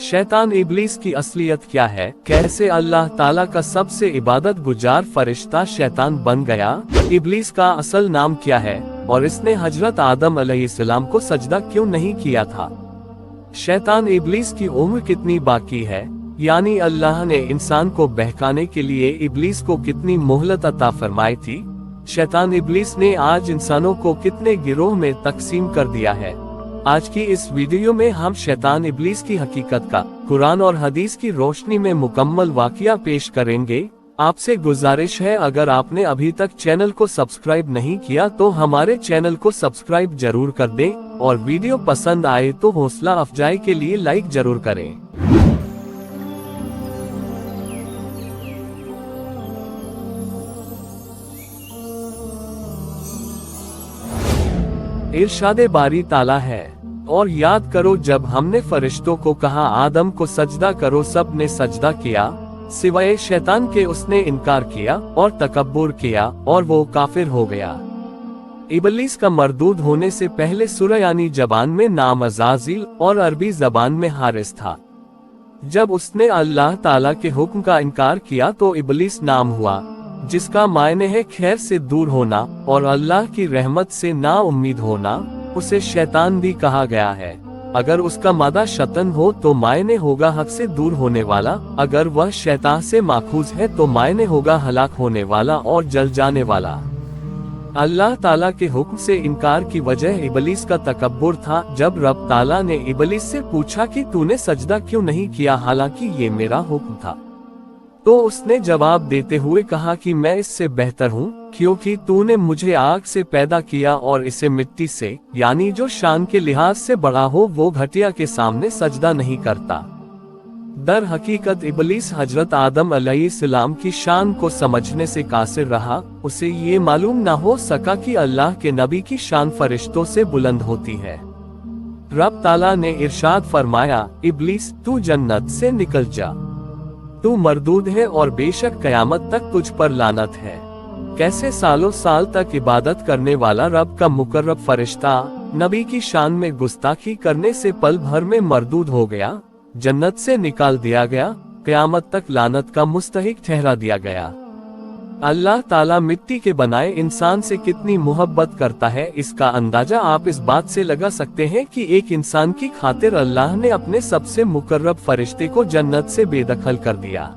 शैतान इब्लीस की असलियत क्या है, कैसे अल्लाह ताला का सबसे इबादत गुजार फरिश्ता शैतान बन गया, इब्लीस का असल नाम क्या है और इसने हजरत आदम अलैहिस्सलाम को सजदा क्यों नहीं किया था। शैतान इब्लीस की उम्र कितनी बाकी है, यानी अल्लाह ने इंसान को बहकाने के लिए इब्लीस को कितनी मोहलत अता फरमाई थी। शैतान इब्लीस ने आज इंसानों को कितने गिरोह में तकसीम कर दिया है। आज की इस वीडियो में हम शैतान इब्लीस की हकीकत का कुरान और हदीस की रोशनी में मुकम्मल वाक़या पेश करेंगे। आपसे गुजारिश है, अगर आपने अभी तक चैनल को सब्सक्राइब नहीं किया तो हमारे चैनल को सब्सक्राइब जरूर कर दें और वीडियो पसंद आए तो हौसला अफजाई के लिए लाइक जरूर करें। इरशादे बारी ताला है, और याद करो जब हमने फरिश्तों को कहा आदम को सजदा करो, सब ने सजदा किया सिवाय शैतान के, उसने इनकार किया और तकब्बुर किया और वो काफिर हो गया। इब्लीस का मरदूद होने से पहले सुरयानी जबान में नाम अज़ाज़िल और अरबी जबान में हारिस था। जब उसने अल्लाह ताला के हुक्म का इनकार किया तो इब्लीस नाम हुआ, जिसका मायने है खैर से दूर होना और अल्लाह की रहमत से ना उम्मीद होना। उसे शैतान भी कहा गया है। अगर उसका मादा शतन हो तो मायने होगा हक से दूर होने वाला, अगर वह शैतान से माखूज है तो मायने होगा हलाक होने वाला और जल जाने वाला। अल्लाह ताला के हुक्म से इनकार की वजह इब्लीस का तकब्बुर था। जब रब ताला ने इब्लीस से पूछा कि तूने सजदा क्यों नहीं किया हालांकि ये मेरा हुक्म था, तो उसने जवाब देते हुए कहा कि मैं इससे बेहतर हूँ, क्योंकि तूने मुझे आग से पैदा किया और इसे मिट्टी से, यानी जो शान के लिहाज से बड़ा हो वो घटिया के सामने सजदा नहीं करता। दर हकीकत इब्लीस हजरत आदम अलैहिस्सलाम की शान को समझने से कासिर रहा। उसे ये मालूम न हो सका कि अल्लाह के नबी की शान फरिश्तों से बुलंद होती है। रब ताला ने इरशाद फरमाया, इब्लीस तू जन्नत से निकल जा, तू मरदूद है और बेशक कयामत तक तुझ पर लानत है। कैसे सालों साल तक इबादत करने वाला रब का मुकर्रब फरिश्ता नबी की शान में गुस्ताखी करने से पल भर में मरदूद हो गया, जन्नत से निकाल दिया गया, कयामत तक लानत का मुस्तहिक ठहरा दिया गया। अल्लाह ताला मिट्टी के बनाए इंसान से कितनी मोहब्बत करता है, इसका अंदाजा आप इस बात से लगा सकते हैं कि एक इंसान की खातिर अल्लाह ने अपने सबसे मुकर्रब फरिश्ते को जन्नत से बेदखल कर दिया।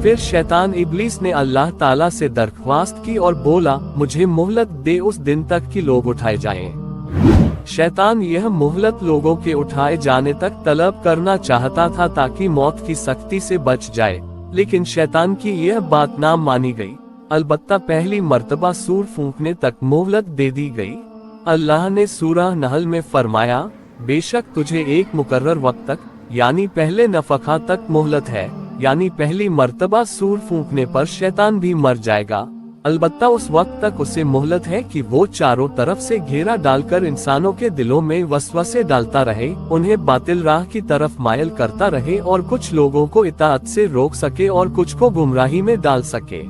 फिर शैतान इब्लीस ने अल्लाह ताला से दरख्वास्त की और बोला, मुझे मोहलत दे उस दिन तक कि लोग उठाए जाएं। शैतान यह मोहलत लोगों के उठाए जाने तक तलब करना चाहता था ताकि मौत की सख्ती से बच जाए, लेकिन शैतान की यह बात ना मानी गई। अलबत्ता पहली मर्तबा सूर फूंकने तक मोहलत दे दी गई। अल्लाह ने सूरह नहल में फरमाया, बेशक तुझे एक मुकर्रर वक्त तक, यानी पहले नफखा तक मोहलत है, यानी पहली मर्तबा सूर फूंकने पर शैतान भी मर जाएगा। अलबत्ता उस वक्त तक उसे मोहलत है कि वो चारों तरफ से घेरा डालकर इंसानों के दिलों में वसवसे डालता रहे, उन्हें बातिल राह की तरफ मायल करता रहे और कुछ लोगों को इताअत से रोक सके और कुछ को गुमराही में डाल सके।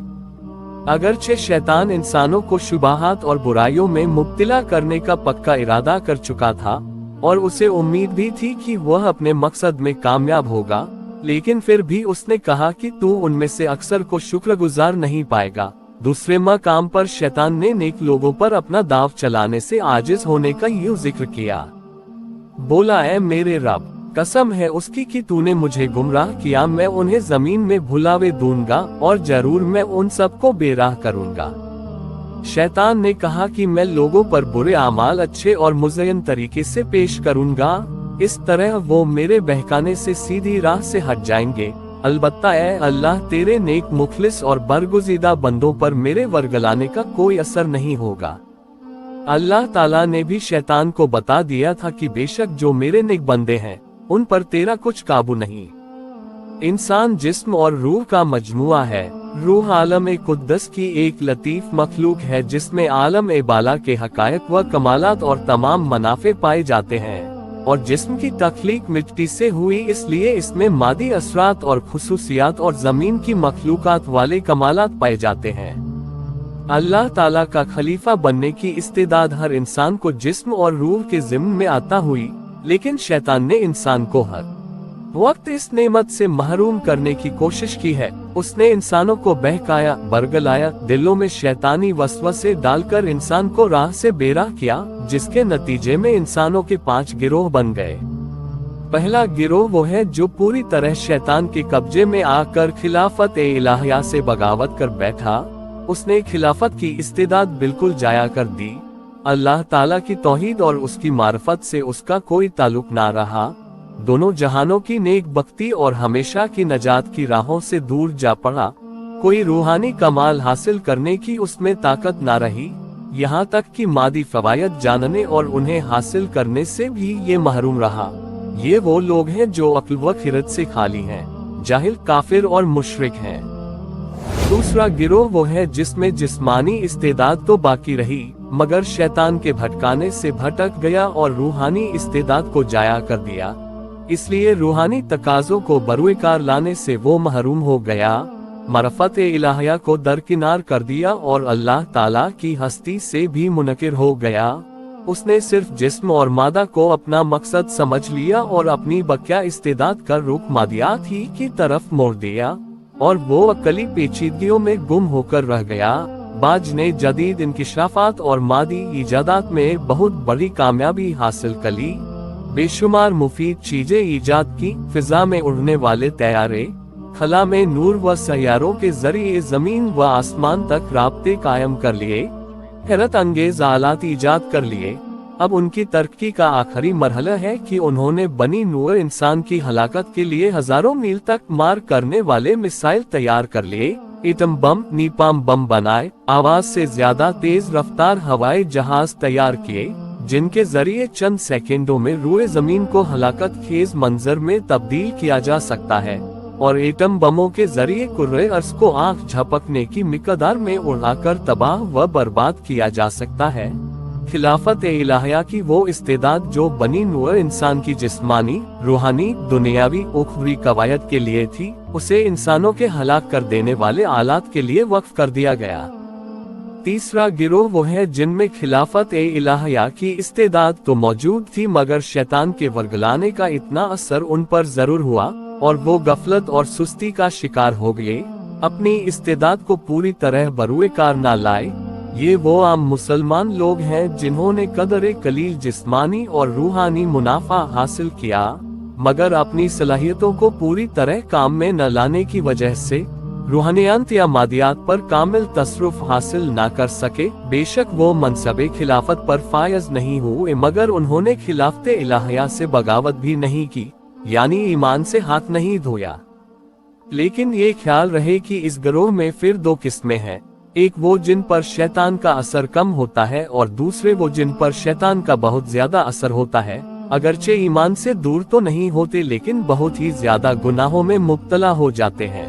अगरचे शैतान इंसानों को शुबहात और बुराइयों में मुब्तिला करने का पक्का इरादा कर चुका था और उसे उम्मीद भी थी कि वह अपने मकसद में कामयाब होगा, लेकिन फिर भी उसने कहा कि तू उनमें से अक्सर को शुक्रगुजार नहीं पाएगा। दूसरे मकाम पर शैतान ने नेक लोगों पर अपना दाव चलाने से आजिज होने का यूं जिक्र किया। बोला, ऐ मेरे रब, कसम है उसकी कि तूने मुझे गुमराह किया, मैं उन्हें जमीन में भुलावे दूंगा और जरूर मैं उन सबको बेराह करूंगा। शैतान ने कहा कि मैं लोगों पर बुरे आमाल अच्छे और मुज़य्यन तरीके से पेश करूंगा, इस तरह वो मेरे बहकाने से सीधी राह से हट जाएंगे। अलबत्ता ऐ अल्लाह, तेरे नेक मुखलिस और बरगुज़ीदा बंदों पर मेरे वरगलाने का कोई असर नहीं होगा। अल्लाह ताला ने भी शैतान को बता दिया था कि बेशक जो मेरे नेक बंदे हैं उन पर तेरा कुछ काबू नहीं। इंसान जिस्म और रूह का मजमुआ है। रूह आलम कुद्दस की एक लतीफ मखलूक है जिसमें आलम ए बाला के हकायक व कमालात और तमाम मनाफे पाए जाते हैं, और जिस्म की तख्लीक मिट्टी से हुई इसलिए इसमें मादी असरात और खुसूसियात और जमीन की मखलूकात वाले कमालात पाए जाते हैं। अल्लाह ताला का खलीफा बनने की इस्तेदाद हर इंसान को जिस्म और रूह के जिम्न में आता हुई, लेकिन शैतान ने इंसान को हक वक्त इस नेमत से महरूम करने की कोशिश की है। उसने इंसानों को बहकाया, बरगलाया, दिलों में शैतानी वसवसे डालकर इंसान को राह से बेराह किया, जिसके नतीजे में इंसानों के 5 गिरोह बन गए। पहला गिरोह वो है जो पूरी तरह शैतान के कब्जे में आकर खिलाफत ए इलाहिया से बगावत कर बैठा। उसने खिलाफत की इस्तेदाद बिल्कुल जाया कर दी। अल्लाह ताला की तौहीद और उसकी मार्फत से उसका कोई ताल्लुक ना रहा। दोनों जहानों की नेक बख्ती और हमेशा की नजात की राहों से दूर जा पड़ा। कोई रूहानी कमाल हासिल करने की उसमें ताकत ना रही। यहाँ तक कि मादी फवायद जानने और उन्हें हासिल करने से भी ये महरूम रहा। ये वो लोग हैं जो अक्ल व खिरत से खाली हैं, जाहिल, काफिर और मुशरिक हैं। दूसरा गिरोह वो है जिसमें जिस्मानी इस्तेदाद तो बाकी रही, मगर शैतान के भटकाने से भटक गया और रूहानी इस्तेदाद को जाया कर दिया। इसलिए रूहानी तकाज़ों को बरूएकार लाने से वो महरूम हो गया, मरफत इलाहिया को दरकिनार कर दिया और अल्लाह ताला की हस्ती से भी मुनकिर हो गया। उसने सिर्फ जिस्म और मादा को अपना मकसद समझ लिया और अपनी बकिया इस्तेदाद का रुख मादियात ही की तरफ मोड़ दिया, और वो अकली पेचीदगियों में गुम होकर रह गया। बाज ने जदीद इंकिशाफात और मादी इजादात में बहुत बड़ी कामयाबी हासिल कर ली। बेशुमार मुफीद चीजें ईजाद की, फिजा में उड़ने वाले तैयारे, खला में नूर व सैयारों के जरिए जमीन व आसमान तक राब्ते कायम कर लिए, हैरत अंगेज आलात ईजाद कर लिए। अब उनकी तरक्की का आखिरी मरहला है कि उन्होंने बनी नूर इंसान की हलाकत के लिए हजारों मील तक मार करने वाले मिसाइल तैयार कर लिए, एटम बम, नीपाम बम बनाए, आवाज से ज्यादा तेज रफ्तार हवाई जहाज तैयार किए, जिनके जरिए चंद सेकेंडों में रूए जमीन को हलाकत खेज मंजर में तब्दील किया जा सकता है, और एटम बमों के जरिए कुर्रे अर्ज को आंख झपकने की मिकदार में उड़ाकर तबाह व बर्बाद किया जा सकता है। खिलाफत इलाहिया की वो इस्तेदाद जो बनी नूर इंसान की जिस्मानी, रूहानी, दुनियावी, उखवी कवायद के लिए थी, उसे इंसानों के हलाक कर देने वाले आलात के लिए वक्फ कर दिया गया। तीसरा गिरोह वो है जिनमें खिलाफत इलाहिया की इस्तेदाद तो मौजूद थी, मगर शैतान के वर्गलाने का इतना असर उन पर जरूर हुआ और वो गफलत और सुस्ती का शिकार हो गए, अपनी इस्तेदाद को पूरी तरह बरूए कार न लाए। ये वो आम मुसलमान लोग हैं जिन्होंने कदरे कलील जिस्मानी और रूहानी मुनाफा हासिल किया, मगर अपनी सलाहियतों को पूरी तरह काम में न लाने की वजह से रूहानियात या मादियात पर कामिल तसरुफ हासिल न कर सके। बेशक वो मनसबे खिलाफत पर फायज नहीं हुए, मगर उन्होंने खिलाफत इलाहिया से बगावत भी नहीं की, यानी ईमान से हाथ नहीं धोया। लेकिन ये ख्याल रहे कि इस गिरोह में फिर दो किस्में हैं, एक वो जिन पर शैतान का असर कम होता है और दूसरे वो जिन पर शैतान का बहुत ज्यादा असर होता है, अगरचे ईमान से दूर तो नहीं होते लेकिन बहुत ही ज्यादा गुनाहों में मुब्तला हो जाते हैं।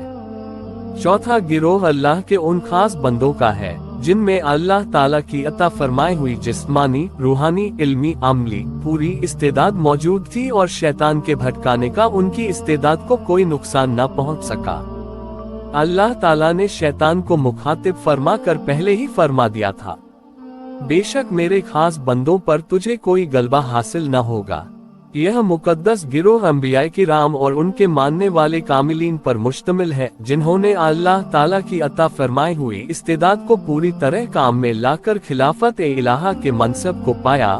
चौथा गिरोह अल्लाह के उन खास बंदों का है जिनमें अल्लाह ताला की अता फरमाई हुई जिस्मानी, रूहानी, इल्मी, अमली पूरी इस्तेदाद मौजूद थी और शैतान के भटकाने का उनकी इस्तेदाद को कोई नुकसान न पहुंच सका। अल्लाह ताला ने शैतान को मुखातिब फरमा कर पहले ही फरमा दिया था, बेशक मेरे खास बंदों पर तुझे कोई गलबा हासिल न होगा। यह मुकद्दस गिरोह अंबिया किराम और उनके मानने वाले कामिलीन पर मुश्तमिल है, जिन्होंने अल्लाह ताला की अता फरमाई हुई इस्तेदाद को पूरी तरह काम में लाकर खिलाफत इलाहा के मनसब को पाया,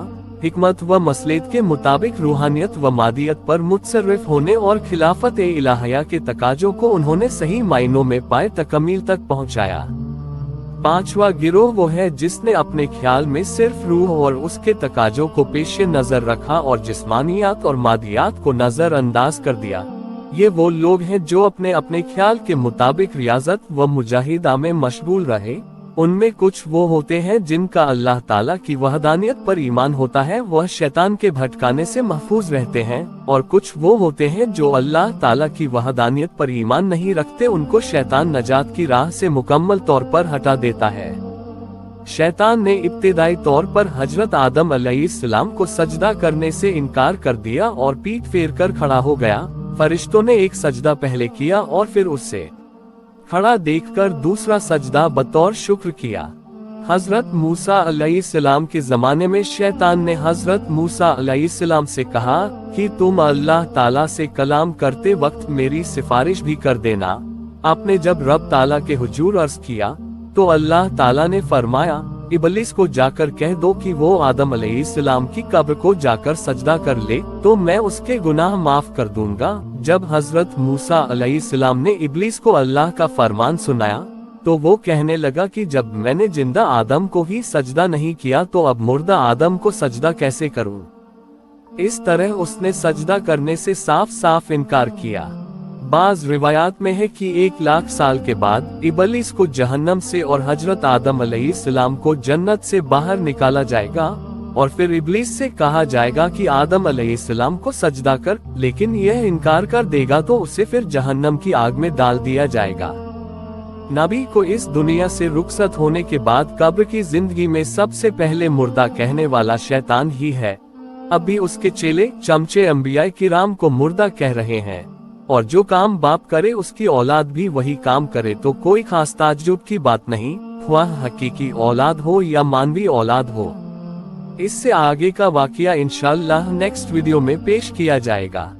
हिकमत व मसलेत के मुताबिक रूहानियत व मादियत पर मुतसर्रिफ होने और खिलाफत इलाहिया के तकाजों को उन्होंने सही मायनों में पाए तकमील तक पहुँचाया। पांचवा गिरोह वो है जिसने अपने ख्याल में सिर्फ रूह और उसके तकाजों को पेश नजर रखा और जिस्मानियात और मादियात को नजर अंदाज कर दिया। ये वो लोग हैं जो अपने अपने ख्याल के मुताबिक रियाजत व मुजाहिदा में मशगूल रहे। उनमें कुछ वो होते हैं जिनका अल्लाह ताला की वहदानियत पर ईमान होता है, वह शैतान के भटकाने से महफूज रहते हैं, और कुछ वो होते हैं जो अल्लाह ताला की वहदानियत पर ईमान नहीं रखते, उनको शैतान नजात की राह से मुकम्मल तौर पर हटा देता है। शैतान ने इब्तिदाई तौर पर हजरत आदम अलैहिस्सलाम को सजदा करने से इनकार कर दिया और पीठ फेर कर खड़ा हो गया। फरिश्तों ने एक सजदा पहले किया और फिर उससे खड़ा देखकर दूसरा सजदा बतौर शुक्र किया। हजरत मूसा अलैहिस्सलाम के जमाने में शैतान ने हजरत मूसा अलैहिस्सलाम से कहा कि तुम अल्लाह ताला से कलाम करते वक्त मेरी सिफारिश भी कर देना। आपने जब रब ताला के हुजूर अर्ज किया तो अल्लाह ताला ने फरमाया, इबलीस को जाकर कह दो कि वो आदम अलैहिस्सलाम की कब्र को जाकर सजदा कर ले तो मैं उसके गुनाह माफ कर दूंगा। जब हजरत मूसा अलैहिस्सलाम ने इबलीस को अल्लाह का फरमान सुनाया तो वो कहने लगा कि जब मैंने जिंदा आदम को ही सजदा नहीं किया तो अब मुर्दा आदम को सजदा कैसे करूं। इस तरह उसने सजदा करने से साफ साफ इनकार किया। बाज रिवायात में है कि 1,00,000 साल के बाद इबलीस को जहन्नम से और हजरत आदम अलैहिस्सलाम को जन्नत से बाहर निकाला जाएगा और फिर इबलीस से कहा जाएगा कि आदम अलैहिस्सलाम को सजदा कर, लेकिन यह इनकार कर देगा तो उसे फिर जहन्नम की आग में डाल दिया जाएगा। नबी को इस दुनिया से रुखसत होने के बाद कब्र की जिंदगी में सबसे पहले मुर्दा कहने वाला शैतान ही है। अभी उसके चेले चमचे अंबिया किराम को मुर्दा कह रहे हैं और जो काम बाप करे उसकी औलाद भी वही काम करे तो कोई खास ताज्जुब की बात नहीं, वह हकीकी औलाद हो या मानवी औलाद हो। इससे आगे का वाकया इंशाअल्लाह नेक्स्ट वीडियो में पेश किया जाएगा।